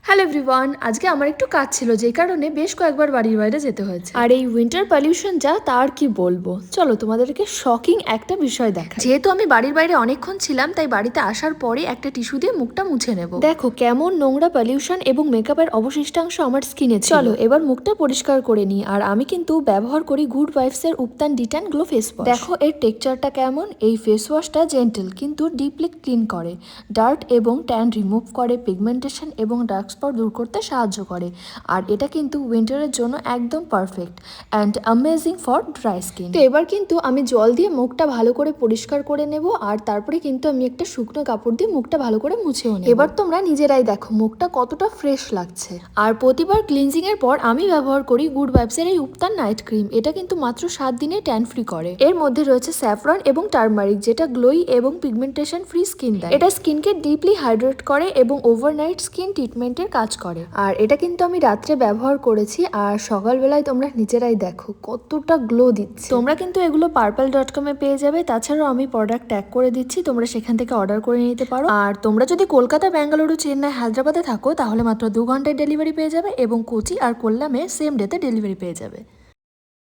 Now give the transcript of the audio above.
Hello everyone, আজকে আমার একটু কাজ ছিল যেই কারণে বেশ কয়েকবার বাড়ির বাইরে যেতে হয়েছে। আর এই উইন্টার পলিউশন যা তার কি বলবো, চলো তোমাদেরকে শকিং একটা বিষয় দেখা। যেহেতু আমি বাড়ির বাইরে অনেকক্ষণ ছিলাম তাই বাড়িতে আসার পরে একটা টিস্যু দিয়ে মুখটা মুছে নেব। দেখো কেমন নোংরা পলিউশন এবং মেকআপের অবশিষ্টাংশ আমার স্কিনে ছিল। চলো এবার মুখটা পরিষ্কার করে নিই। আর আমি কিন্তু ব্যবহার করি গুড ভাইবস এর উপটান ডিটান গ্লো ফেস ওয়াশ। দেখো এর টেক্সচারটা কেমন। এই ফেস ওয়াশটা জেন্টল কিন্তু ডিপলি ক্লিন করে, ডার্ট এবং ট্যান রিমুভ করে, পিগমেন্টেশন এবং ডার্ক স্পট দূর করতে সাহায্য করে। আর এটা কিন্তু উইন্টারের জন্য একদম perfect and amazing for dry skin. তো এবার কিন্তু আমি জল দিয়ে মুখটা ভালো করে পরিষ্কার করে নেব। আর তারপরে কিন্তু আমি একটা শুকনো কাপড় দিয়ে মুখটা ভালো করে মুছেও নেব। এবার তোমরা নিজেরাই দেখো মুখটা কতটা ফ্রেশ লাগছে। আর প্রতিবার ক্লিনজিং এর পর আমি ব্যবহার করি গুড ভাইবস এর এই উপটান নাইট ক্রিম। এটা কিন্তু মাত্র 7 দিনে ট্যান ফ্রি করে। এর মধ্যে রয়েছে স্যাফরন এবং টারমারিক, যেটা গ্লোই এবং পিগমেন্টেশন ফ্রি স্কিন দেয়। এটা স্কিনকে ডিপলি হাইড্রেট করে এবং ওভারনাইট স্কিন ট্রিটমেন্টের কাজ করে। আর এটা কিন্তু আমি রাত্রে ব্যবহার করেছি আর সকালবেলায় তোমরা নিজেরাই দেখো কতটা গ্লো দিচ্ছে। তোমরা কিন্তু এগুলো purple.com এ পেয়ে যাবে। তাছাড়াও আমি প্রোডাক্ট ট্যাগ করে দিচ্ছি, তোমরা সেখান থেকে অর্ডার করে নিতে পারো। আর তোমরা যদি কলকাতা, বেঙ্গালুরু, চেন্নাই, হায়দ্রাবাদে থাকো তাহলে মাত্র 2 ঘন্টায় ডেলিভারি পেয়ে যাবে এবং কোচি আর কোল্লামে সেম ডেতে ডেলিভারি পেয়ে যাবে।